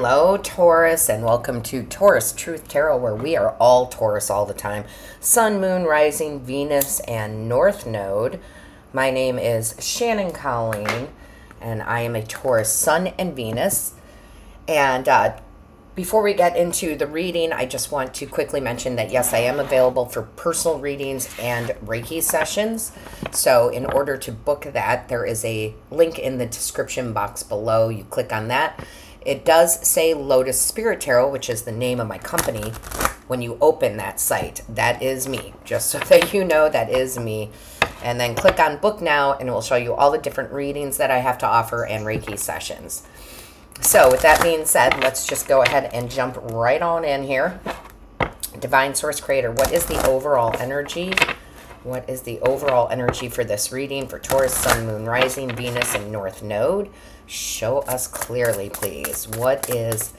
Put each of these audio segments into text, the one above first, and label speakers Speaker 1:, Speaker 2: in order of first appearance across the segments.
Speaker 1: Hello, Taurus, and welcome to Taurus Truth Tarot, where we are all Taurus all the time. Sun, Moon, Rising, Venus, and North Node. My name is Shannon Colleen, and I am a Taurus Sun and Venus. And before we get into the reading, I just want to quickly mention that, yes, I am available for personal readings and Reiki sessions. So in order to book that, there is a link in the description box below. You click on that. It does say Lotus Spirit Tarot, which is the name of my company, when you open that site. That is me, just so that you know, that is me. And then click on Book Now, and it will show you all the different readings that I have to offer and Reiki sessions. So with that being said, let's just go ahead and jump right on in here. Divine Source Creator, what is the overall energy? What is the overall energy for this reading for Taurus, Sun, Moon, Rising, Venus, and North Node? Show us clearly, please. What is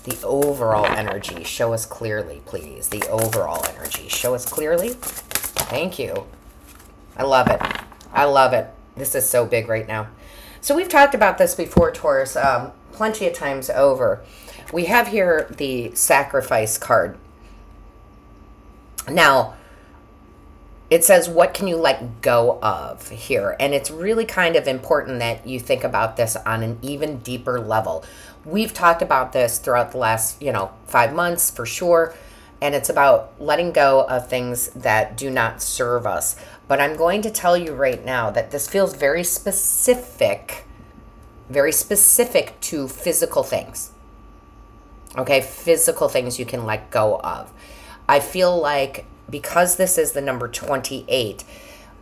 Speaker 1: the overall energy? Show us clearly, please. The overall energy. Show us clearly. Thank you. I love it. I love it. This is so big right now. So we've talked about this before, Taurus, plenty of times over. We have here the Sacrifice card. Now, it says, what can you let go of here? And it's really kind of important that you think about this on an even deeper level. We've talked about this throughout the last, 5 months for sure. And it's about letting go of things that do not serve us. But I'm going to tell you right now that this feels very specific to physical things. Okay, physical things you can let go of. I feel like because this is the number 28,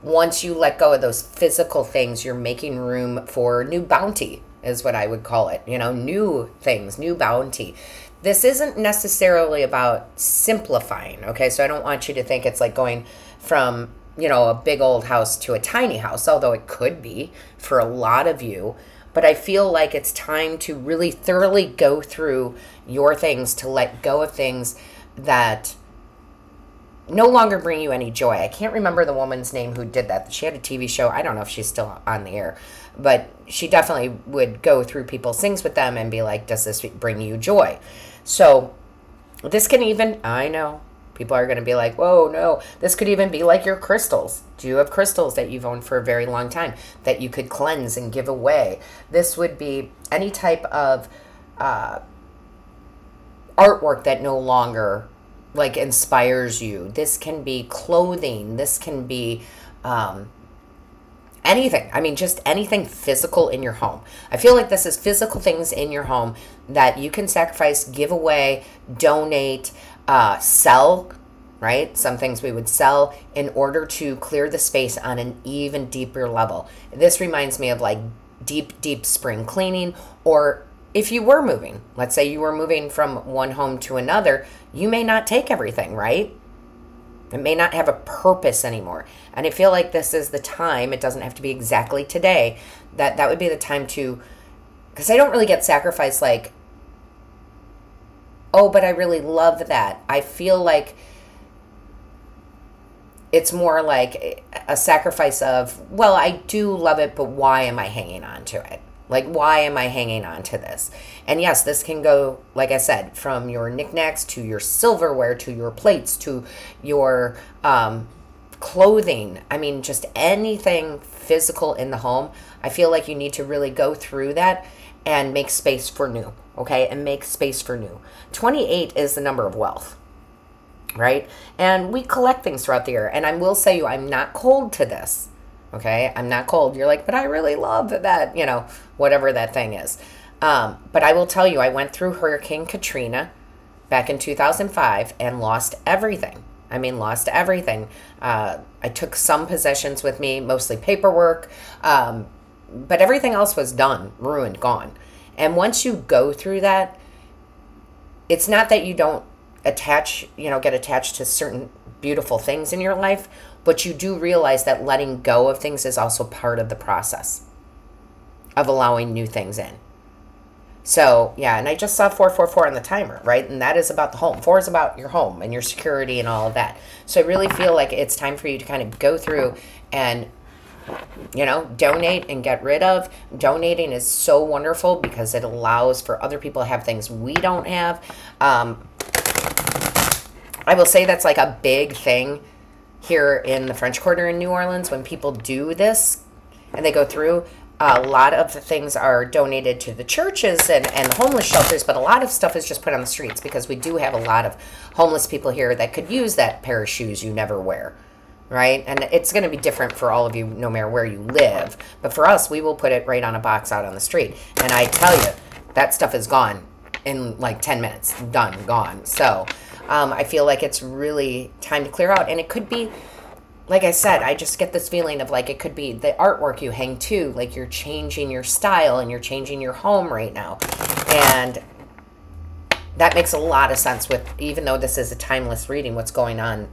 Speaker 1: once you let go of those physical things, you're making room for new bounty, is what I would call it. New things, new bounty. This isn't necessarily about simplifying, okay? So I don't want you to think it's like going from, a big old house to a tiny house, although it could be for a lot of you. But I feel like it's time to really thoroughly go through your things, to let go of things that no longer bring you any joy. I can't remember the woman's name who did that. She had a TV show. I don't know if she's still on the air, but she definitely would go through people's things with them and be like, does this bring you joy? So this can even, I know, people are going to be like, whoa, no, this could even be like your crystals. Do you have crystals that you've owned for a very long time that you could cleanse and give away? This would be any type of artwork that no longer inspires you. This can be clothing. This can be anything. I mean, just anything physical in your home. I feel like this is physical things in your home that you can sacrifice, give away, donate, sell, right? Some things we would sell in order to clear the space on an even deeper level. This reminds me of like deep spring cleaning, or if you were moving, let's say you were moving from one home to another, you may not take everything, right? It may not have a purpose anymore. And I feel like this is the time, it doesn't have to be exactly today, that would be the time to, because I don't really get sacrifice like, oh, but I really love that. I feel like it's more like a sacrifice of, well, I do love it, but why am I hanging on to it? Like, why am I hanging on to this? And yes, this can go, like I said, from your knickknacks to your silverware to your plates to your clothing. I mean, just anything physical in the home. I feel like you need to really go through that and make space for new, okay? And make space for new. 28 is the number of wealth, right? And we collect things throughout the year. And I will say I'm not cold to this. Okay, I'm not cold. You're like, but I really love that, whatever that thing is. But I will tell you, I went through Hurricane Katrina back in 2005 and lost everything. I mean, lost everything. I took some possessions with me, mostly paperwork, but everything else was done, ruined, gone. And once you go through that, it's not that you don't get attached to certain beautiful things in your life, but you do realize that letting go of things is also part of the process of allowing new things in. So, yeah, and I just saw 444 on the timer, right? And that is about the home. 4 is about your home and your security and all of that. So I really feel like it's time for you to kind of go through and Donate and get rid of. Donating is so wonderful because it allows for other people to have things we don't have. I will say that's like a big thing here in the French Quarter in New Orleans. When people do this and they go through, a lot of the things are donated to the churches and the homeless shelters, but a lot of stuff is just put on the streets because we do have a lot of homeless people here that could use that pair of shoes you never wear, right? And it's going to be different for all of you no matter where you live. But for us, we will put it right on a box out on the street. And I tell you, that stuff is gone in like 10 minutes. Done, gone. So I feel like it's really time to clear out. And it could be, like I said, I just get this feeling of like it could be the artwork you hang too. Like you're changing your style and you're changing your home right now. And that makes a lot of sense with, even though this is a timeless reading, what's going on,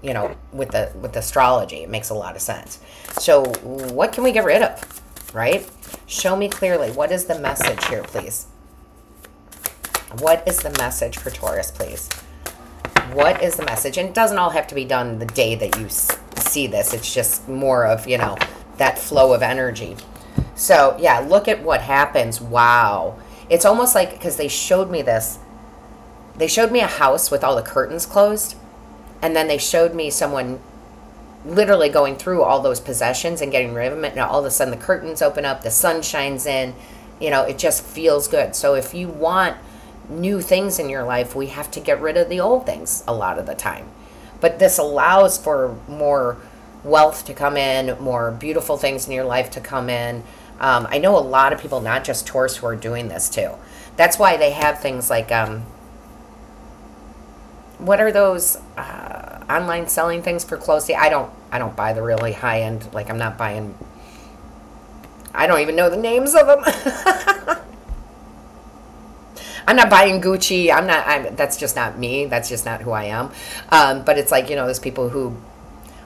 Speaker 1: with astrology. It makes a lot of sense. So what can we get rid of, right? Show me clearly. What is the message here, please? What is the message for Taurus, please? What is the message? And it doesn't all have to be done the day that you see this. It's just more of, that flow of energy. So, yeah, look at what happens. Wow. It's almost like, because they showed me this. They showed me a house with all the curtains closed. And then they showed me someone literally going through all those possessions and getting rid of them. And all of a sudden the curtains open up. The sun shines in. It just feels good. So if you want new things in your life, we have to get rid of the old things a lot of the time. But this allows for more wealth to come in, more beautiful things in your life to come in. I know a lot of people, not just Taurus, who are doing this too. That's why they have things like, what are those online selling things for clothes? See, I don't buy the really high end. Like I'm not buying. I don't even know the names of them. I'm not buying Gucci. That's just not me. That's just not who I am. But it's like, those people who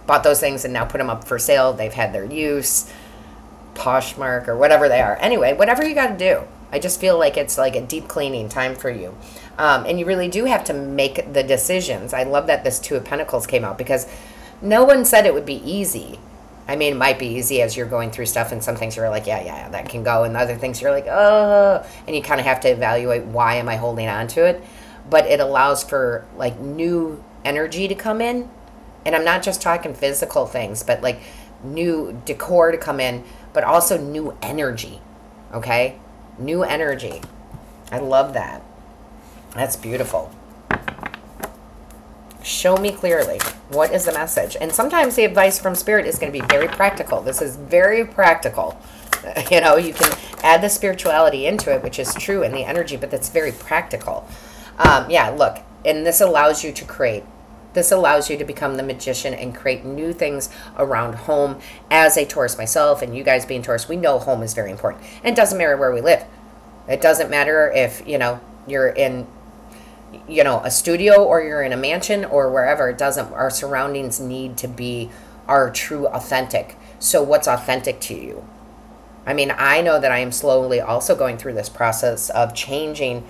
Speaker 1: bought those things and now put them up for sale. They've had their use, Poshmark or whatever they are. Anyway, whatever you got to do. I just feel like it's like a deep cleaning time for you. And you really do have to make the decisions. I love that this Two of Pentacles came out because no one said it would be easy. I mean, it might be easy as you're going through stuff, and some things you're like, yeah, that can go, and other things you're like, oh, and you kind of have to evaluate, why am I holding on to it? But it allows for like new energy to come in, and I'm not just talking physical things, but like new decor to come in, but also new energy, okay? New energy. I love that. That's beautiful. Show me clearly. What is the message? And sometimes the advice from Spirit is going to be very practical. This is very practical. You can add the spirituality into it, which is true, and the energy, but that's very practical. Yeah, look, and this allows you to create. This allows you to become the magician and create new things around home. As a Taurus myself, and you guys being Taurus, we know home is very important. And it doesn't matter where we live. It doesn't matter if, you're in a studio or you're in a mansion or wherever. It doesn't. Our surroundings need to be our true authentic. So what's authentic to you? I mean, I know that I am slowly also going through this process of changing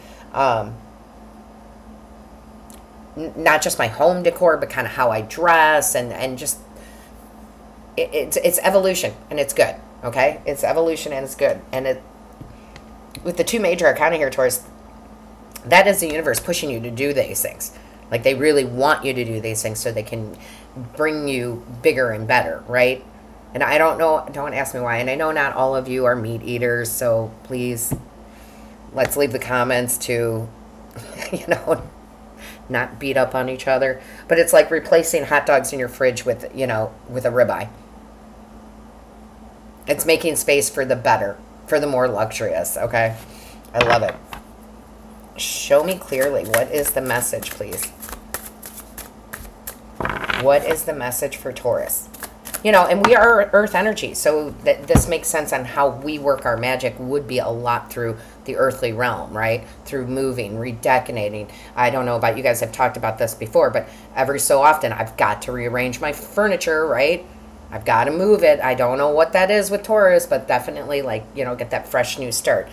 Speaker 1: not just my home decor, but kind of how I dress and just it's evolution, and it's good. Okay, it's evolution and it's good. And it with the two major arcana here, Taurus, that is the universe pushing you to do these things. Like they really want you to do these things so they can bring you bigger and better, right? And I don't know, don't ask me why. And I know not all of you are meat eaters, so please, let's leave the comments to, not beat up on each other. But it's like replacing hot dogs in your fridge with, with a ribeye. It's making space for the better, for the more luxurious, okay? I love it. Show me clearly. What is the message, please? What is the message for Taurus? And we are earth energy, so this makes sense on how we work our magic would be a lot through the earthly realm, right? Through moving, redecorating. I don't know about you guys, I've talked about this before, but every so often I've got to rearrange my furniture, right? I've got to move it. I don't know what that is with Taurus, but definitely get that fresh new start.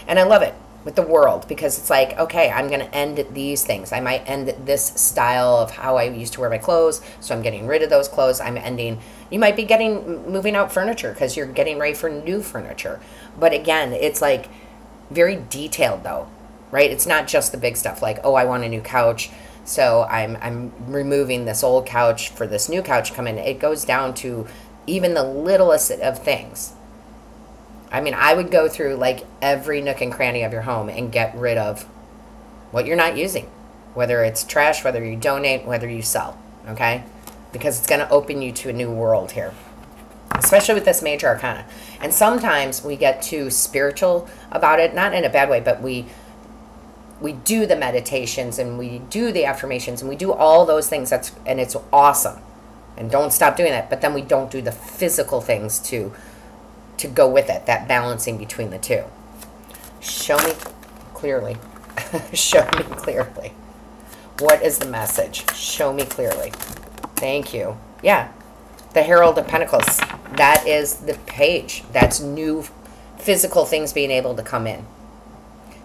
Speaker 1: And I love it. with the world, because it's like, okay, I'm going to end these things. I might end this style of how I used to wear my clothes, so I'm getting rid of those clothes. I'm ending, you might be moving out furniture because you're getting ready for new furniture. But again, it's like very detailed though, right? It's not just the big stuff like, oh, I want a new couch, so I'm removing this old couch for this new couch come in. It goes down to even the littlest of things. I mean, I would go through like every nook and cranny of your home and get rid of what you're not using, whether it's trash, whether you donate, whether you sell, okay? Because it's going to open you to a new world here, especially with this major arcana. And sometimes we get too spiritual about it, not in a bad way, but we do the meditations and we do the affirmations and we do all those things, and it's awesome. And don't stop doing that, but then we don't do the physical things to go with it, that balancing between the two. Show me clearly. Show me clearly. What is the message? Show me clearly. Thank you. Yeah, the Herald of Pentacles. That is the page. That's new physical things being able to come in.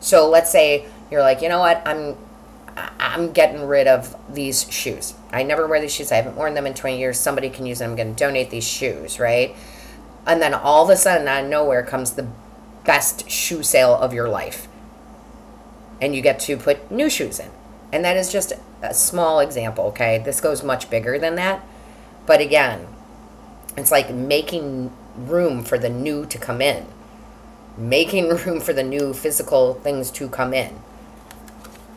Speaker 1: So let's say you're like, you know what, I'm getting rid of these shoes. I never wear these shoes. I haven't worn them in 20 years. Somebody can use them. I'm going to donate these shoes, right? And then all of a sudden, out of nowhere, comes the best shoe sale of your life. And you get to put new shoes in. And that is just a small example, okay? This goes much bigger than that. But again, it's like making room for the new to come in. Making room for the new physical things to come in.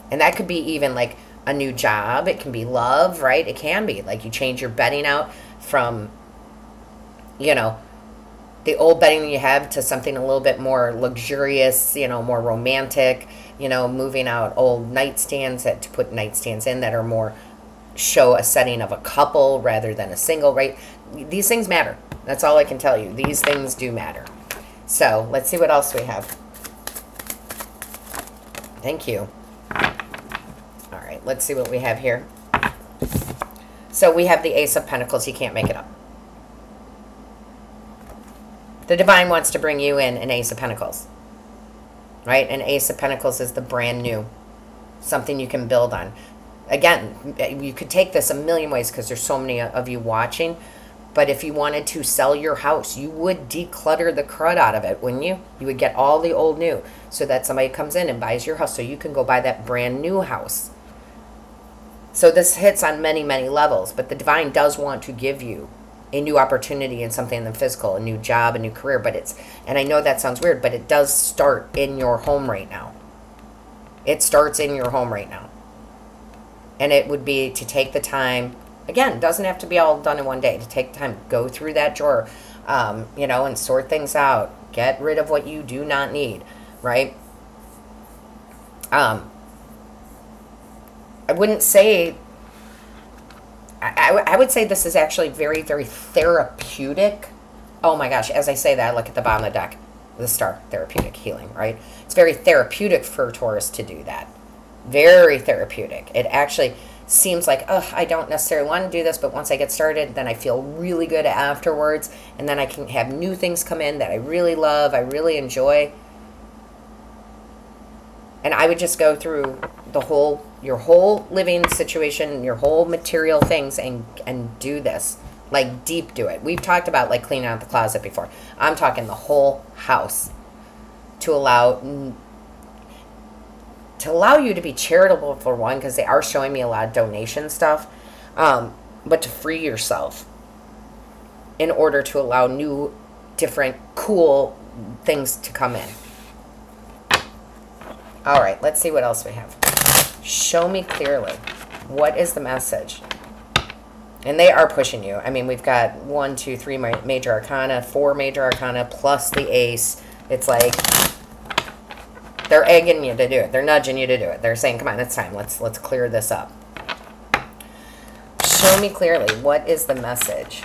Speaker 1: And that could be even like a new job. It can be love, right? It can be. Like you change your bedding out from, you know, the old bedding you have to something a little bit more luxurious, you know, more romantic, you know, moving out old nightstands to put nightstands in that are more show a setting of a couple rather than a single, right? These things matter. That's all I can tell you. These things do matter. So let's see what else we have. Thank you. All right, let's see what we have here. So we have the Ace of Pentacles. You can't make it up. The Divine wants to bring you in an Ace of Pentacles, right? An Ace of Pentacles is the brand new, something you can build on. Again, you could take this a million ways because there's so many of you watching, but if you wanted to sell your house, you would declutter the crud out of it, wouldn't you? You would get all the old new so that somebody comes in and buys your house so you can go buy that brand new house. So this hits on many, many levels, but the Divine does want to give you a new opportunity in something in the physical, a new job, a new career, but it's, and I know that sounds weird, but it does start in your home right now. It starts in your home right now. And it would be to take the time, again, it doesn't have to be all done in one day, to take time, go through that drawer, you know, and sort things out, get rid of what you do not need, right? I wouldn't say, I would say this is actually very, very therapeutic. Oh my gosh, as I say that, I look at the bottom of the deck, the star, therapeutic healing, right? It's very therapeutic for Taurus to do that. Very therapeutic. It actually seems like, oh, I don't necessarily want to do this, but once I get started, then I feel really good afterwards, and then I can have new things come in that I really love, I really enjoy. And I would just go through the whole, your whole living situation, your whole material things, and do this. Like deep do it. We've talked about like cleaning out the closet before. I'm talking the whole house to allow you to be charitable, for one, because they are showing me a lot of donation stuff, but to free yourself in order to allow new, different, cool things to come in. All right, let's see what else we have. Show me clearly. What is the message? And they are pushing you. I mean, we've got 1, 2, 3 major arcana, 4 major arcana, plus the ace. It's like they're egging you to do it. They're nudging you to do it. They're saying, come on, it's time. Let's clear this up. Show me clearly. What is the message?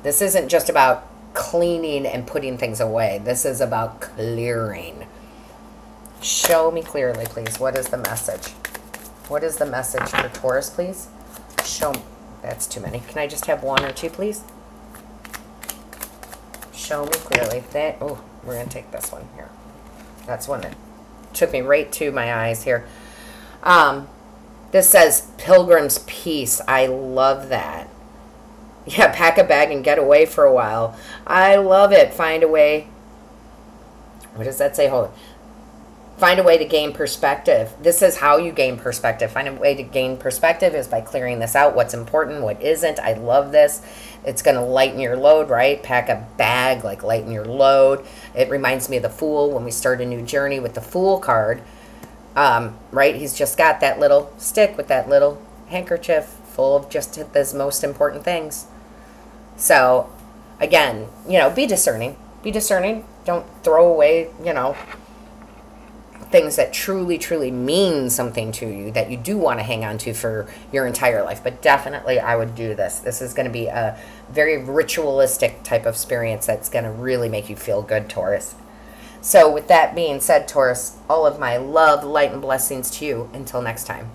Speaker 1: This isn't just about cleaning and putting things away. This is about clearing. Show me clearly, please. What is the message? What is the message for Taurus, please? Show me. That's too many. Can I just have 1 or 2, please? Show me clearly. Oh, we're going to take this one here. That's one. took me right to my eyes here. This says Pilgrim's Peace. I love that. Yeah, pack a bag and get away for a while. I love it. Find a way. What does that say? Hold on. Find a way to gain perspective. This is how you gain perspective. Find a way to gain perspective is by clearing this out. What's important, what isn't. I love this. It's going to lighten your load, right? Pack a bag, like lighten your load. It reminds me of the Fool when we start a new journey with the Fool card. Right? He's just got that little stick with that little handkerchief full of just the most important things. So, again, you know, be discerning. Be discerning. Don't throw away, you know, things that truly, truly mean something to you that you do want to hang on to for your entire life. But definitely I would do this. This is going to be a very ritualistic type of experience that's going to really make you feel good, Taurus. So with that being said, Taurus, all of my love, light, and blessings to you. Until next time.